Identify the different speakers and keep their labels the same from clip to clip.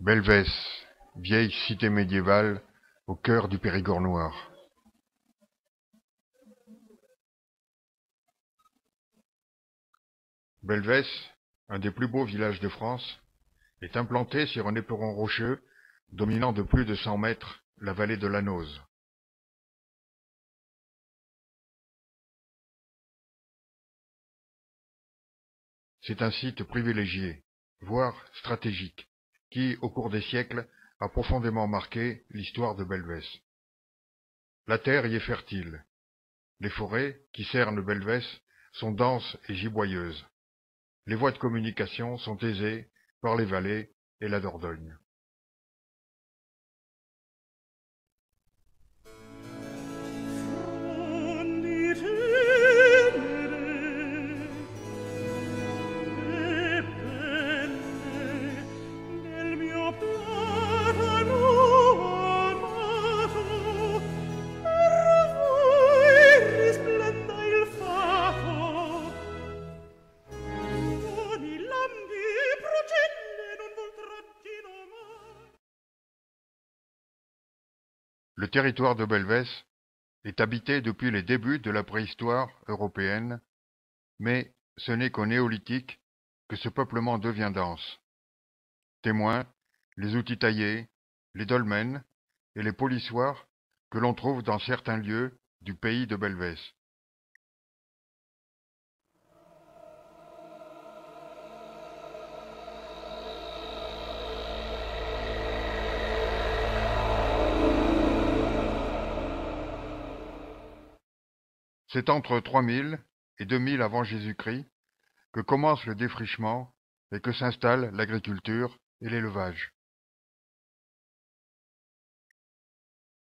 Speaker 1: Belvès, vieille cité médiévale au cœur du Périgord noir. Belvès, un des plus beaux villages de France, est implanté sur un éperon rocheux dominant de plus de 100 mètres la vallée de la Nose. C'est un site privilégié, voire stratégique, qui, au cours des siècles, a profondément marqué l'histoire de Belvès. La terre y est fertile. Les forêts, qui cernent Belvès, sont denses et giboyeuses. Les voies de communication sont aisées par les vallées et la Dordogne. Le territoire de Belvès est habité depuis les débuts de la préhistoire européenne, mais ce n'est qu'au néolithique que ce peuplement devient dense. Témoins, les outils taillés, les dolmens et les polissoirs que l'on trouve dans certains lieux du pays de Belvès. C'est entre 3000 et 2000 avant Jésus-Christ que commence le défrichement et que s'installe l'agriculture et l'élevage.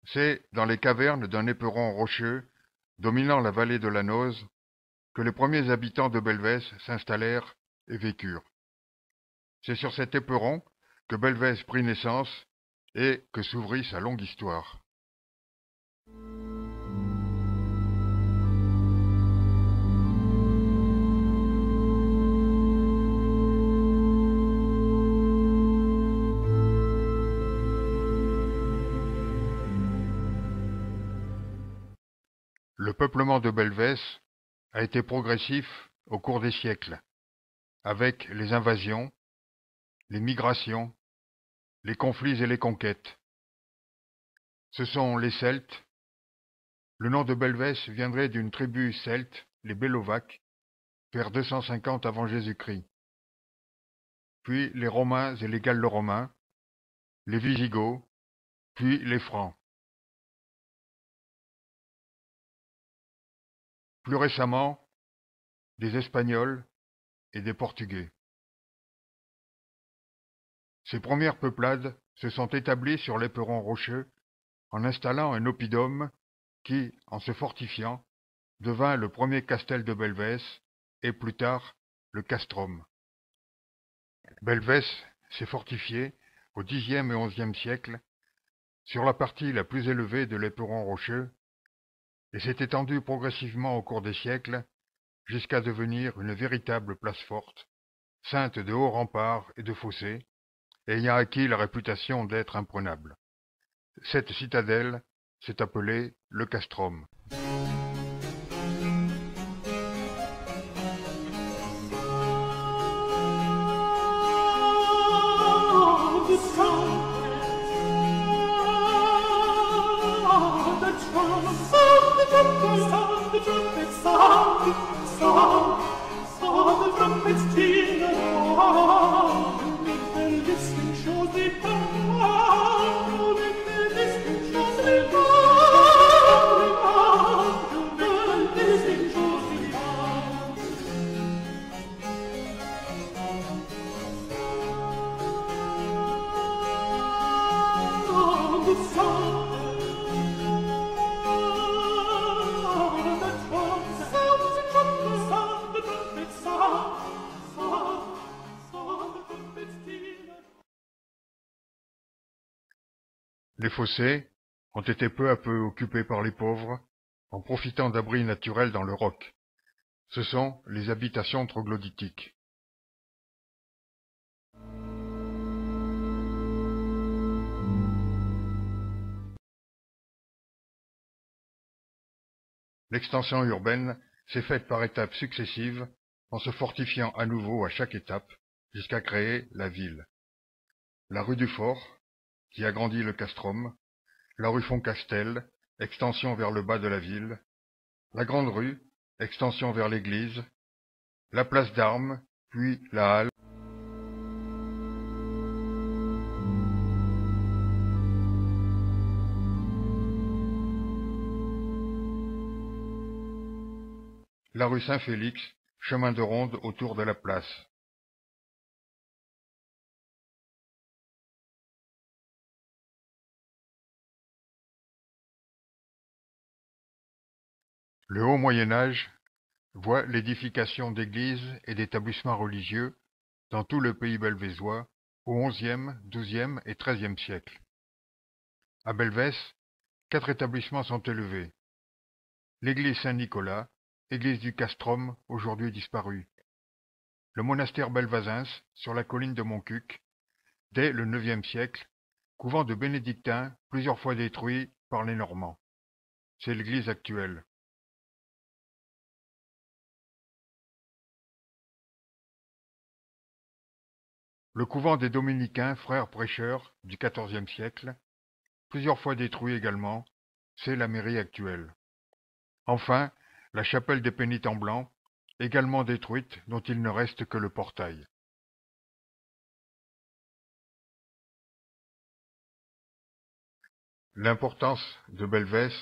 Speaker 1: C'est dans les cavernes d'un éperon rocheux dominant la vallée de la Nose que les premiers habitants de Belvès s'installèrent et vécurent. C'est sur cet éperon que Belvès prit naissance et que s'ouvrit sa longue histoire. Le peuplement de Belvès a été progressif au cours des siècles, avec les invasions, les migrations, les conflits et les conquêtes. Ce sont les Celtes. Le nom de Belvès viendrait d'une tribu celte, les Bellovaques, vers 250 avant Jésus-Christ. Puis les Romains et les Gallo-Romains, les Visigoths, puis les Francs. Plus récemment, des Espagnols et des Portugais. Ces premières peuplades se sont établies sur l'éperon rocheux en installant un oppidum qui, en se fortifiant, devint le premier castel de Belvès et plus tard le castrum. Belvès s'est fortifié au Xe et XIe siècle sur la partie la plus élevée de l'éperon rocheux et s'est étendu progressivement au cours des siècles jusqu'à devenir une véritable place forte, ceinte de hauts remparts et de fossés, ayant acquis la réputation d'être imprenable. Cette citadelle s'est appelée le castrum. Les fossés ont été peu à peu occupés par les pauvres, en profitant d'abris naturels dans le roc. Ce sont les habitations troglodytiques. L'extension urbaine s'est faite par étapes successives, en se fortifiant à nouveau à chaque étape, jusqu'à créer la ville. La rue du Fort, qui agrandit le castrum, la rue Fontcastel, extension vers le bas de la ville, la Grande Rue, extension vers l'église, la place d'Armes, puis la halle. La rue Saint-Félix, chemin de ronde autour de la place. Le haut Moyen Âge voit l'édification d'églises et d'établissements religieux dans tout le pays belvézois au XIe, XIIe et XIIIe siècle. À Belvès, 4 établissements sont élevés. L'église Saint-Nicolas, église du castrum, aujourd'hui disparue. Le monastère belvazins, sur la colline de Montcuq, dès le IXe siècle, couvent de bénédictins plusieurs fois détruit par les Normands. C'est l'église actuelle. Le couvent des dominicains, frères prêcheurs, du XIVe siècle, plusieurs fois détruit également, c'est la mairie actuelle. Enfin, la chapelle des pénitents blancs, également détruite, dont il ne reste que le portail. L'importance de Belvès,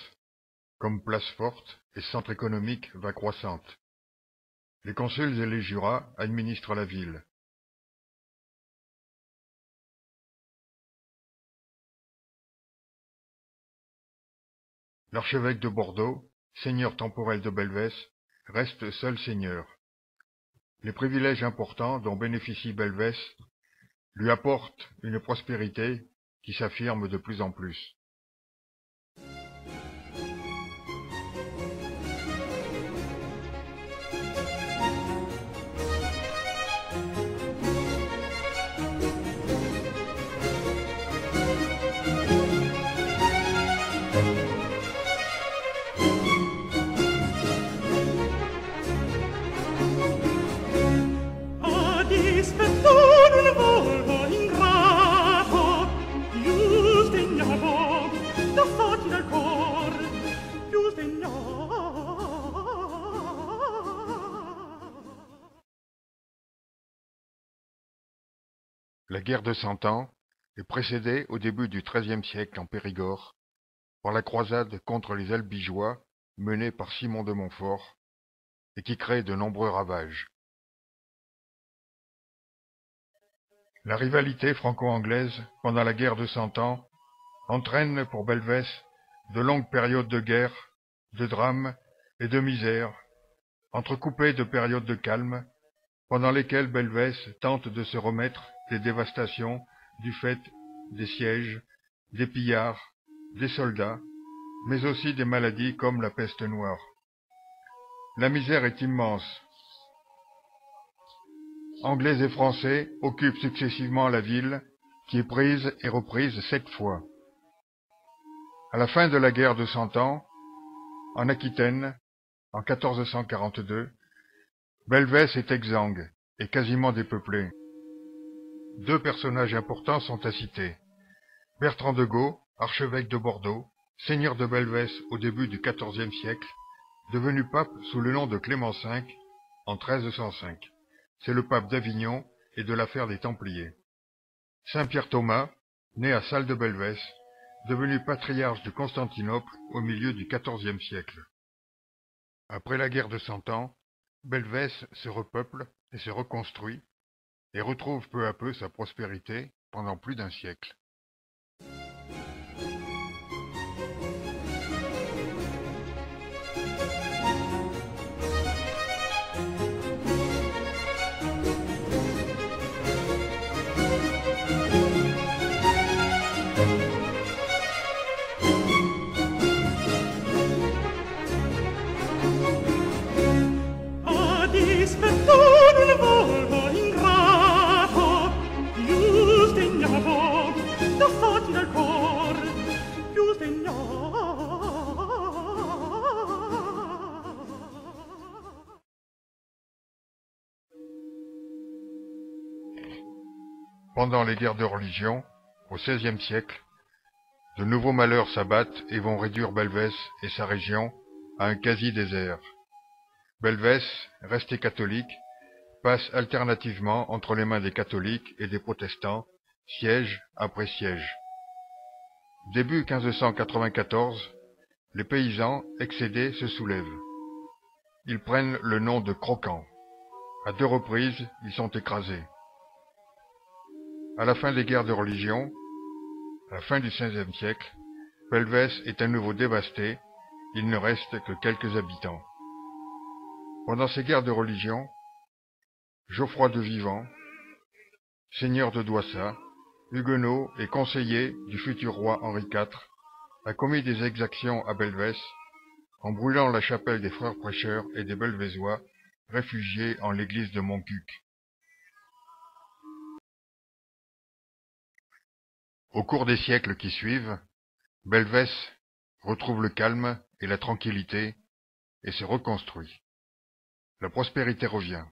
Speaker 1: comme place forte et centre économique, va croissante. Les consuls et les jurats administrent la ville. L'archevêque de Bordeaux, seigneur temporel de Belvès, reste seul seigneur. Les privilèges importants dont bénéficie Belvès lui apportent une prospérité qui s'affirme de plus en plus. La guerre de Cent Ans est précédée au début du XIIIe siècle en Périgord par la croisade contre les Albigeois menée par Simon de Montfort et qui crée de nombreux ravages. La rivalité franco-anglaise pendant la guerre de Cent Ans entraîne pour Belvès de longues périodes de guerre, de drames et de misère, entrecoupées de périodes de calme, pendant lesquelles Belvès tente de se remettre des dévastations du fait des sièges, des pillards, des soldats, mais aussi des maladies comme la peste noire. La misère est immense. Anglais et Français occupent successivement la ville, qui est prise et reprise 7 fois. À la fin de la guerre de Cent Ans, en Aquitaine, en 1442, Belvès est exsangue et quasiment dépeuplée. 2 personnages importants sont à citer. Bertrand de Gaux, archevêque de Bordeaux, seigneur de Belvès au début du XIVe siècle, devenu pape sous le nom de Clément V en 1305. C'est le pape d'Avignon et de l'affaire des Templiers. Saint-Pierre Thomas, né à Salles de Belvès, devenu patriarche de Constantinople au milieu du XIVe siècle. Après la guerre de Cent Ans, Belvès se repeuple et se reconstruit, et retrouve peu à peu sa prospérité pendant plus d'un siècle. Pendant les guerres de religion, au XVIe siècle, de nouveaux malheurs s'abattent et vont réduire Belvès et sa région à un quasi-désert. Belvès, resté catholique, passe alternativement entre les mains des catholiques et des protestants, siège après siège. Début 1594, les paysans excédés se soulèvent. Ils prennent le nom de croquants. À 2 reprises, ils sont écrasés. À la fin des guerres de religion, à la fin du XVe siècle, Belvès est à nouveau dévasté, il ne reste que quelques habitants. Pendant ces guerres de religion, Geoffroy de Vivant, seigneur de Doissat, huguenot et conseiller du futur roi Henri IV, a commis des exactions à Belvès en brûlant la chapelle des frères prêcheurs et des Belvézois réfugiés en l'église de Montcuq. Au cours des siècles qui suivent, Belvès retrouve le calme et la tranquillité et se reconstruit. La prospérité revient.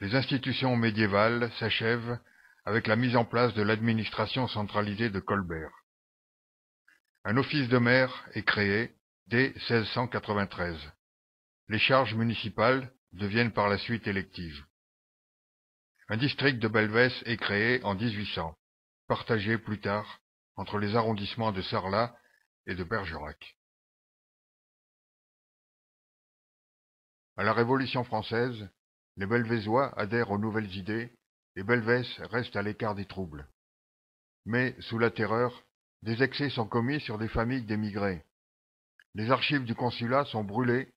Speaker 1: Les institutions médiévales s'achèvent avec la mise en place de l'administration centralisée de Colbert. Un office de maire est créé dès 1693. Les charges municipales deviennent par la suite électives. Un district de Belvès est créé en 1800, partagé plus tard entre les arrondissements de Sarlat et de Bergerac. À la Révolution française, les Belvézois adhèrent aux nouvelles idées et Belvès reste à l'écart des troubles. Mais, sous la Terreur, des excès sont commis sur des familles d'émigrés. Les archives du consulat sont brûlées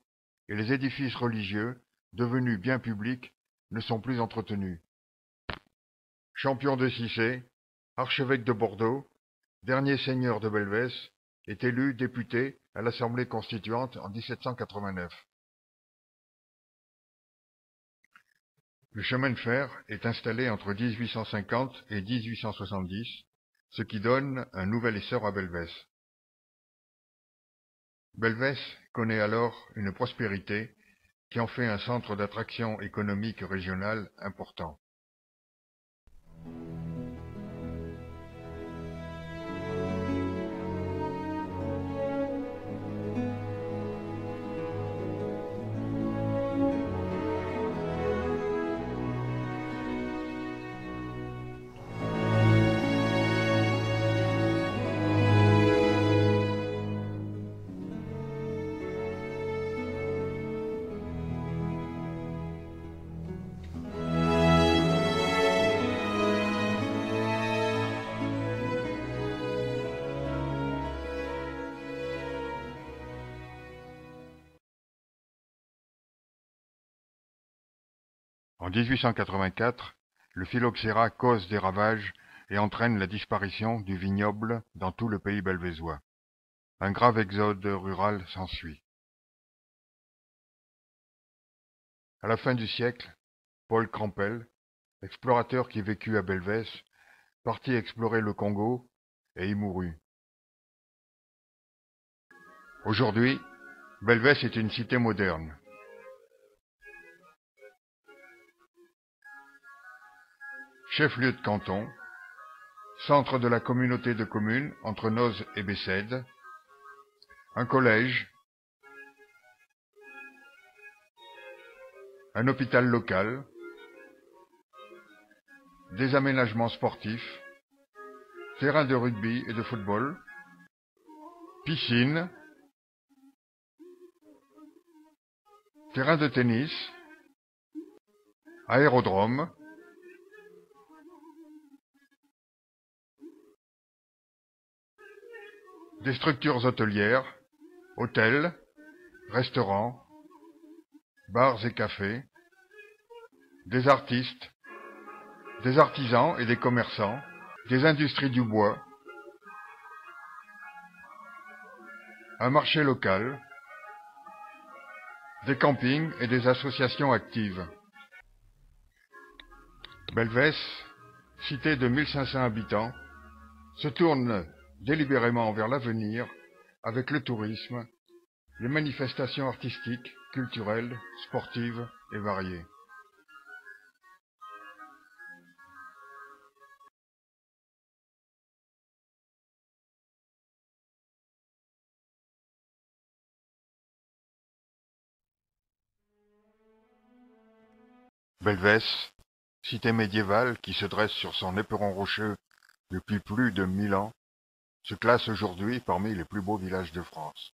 Speaker 1: et les édifices religieux, devenus biens publics, ne sont plus entretenus. Champion de Cissé, archevêque de Bordeaux, dernier seigneur de Belvès, est élu député à l'Assemblée constituante en 1789. Le chemin de fer est installé entre 1850 et 1870, ce qui donne un nouvel essor à Belvès. Belvès connaît alors une prospérité qui en fait un centre d'attraction économique régional important. En 1884, le phylloxéra cause des ravages et entraîne la disparition du vignoble dans tout le pays belvézois. Un grave exode rural s'ensuit. À la fin du siècle, Paul Crampel, explorateur qui vécut à Belvès, partit explorer le Congo et y mourut. Aujourd'hui, Belvès est une cité moderne. Chef-lieu de canton, centre de la communauté de communes entre Noz et Bessèdes, un collège, un hôpital local, des aménagements sportifs, terrain de rugby et de football, piscine, terrain de tennis, aérodrome, des structures hôtelières, hôtels, restaurants, bars et cafés, des artistes, des artisans et des commerçants, des industries du bois, un marché local, des campings et des associations actives. Belvès, cité de 1500 habitants, se tourne délibérément vers l'avenir avec le tourisme, les manifestations artistiques, culturelles, sportives et variées. Belvès, cité médiévale qui se dresse sur son éperon rocheux depuis plus de 1000 ans, se classe aujourd'hui parmi les plus beaux villages de France.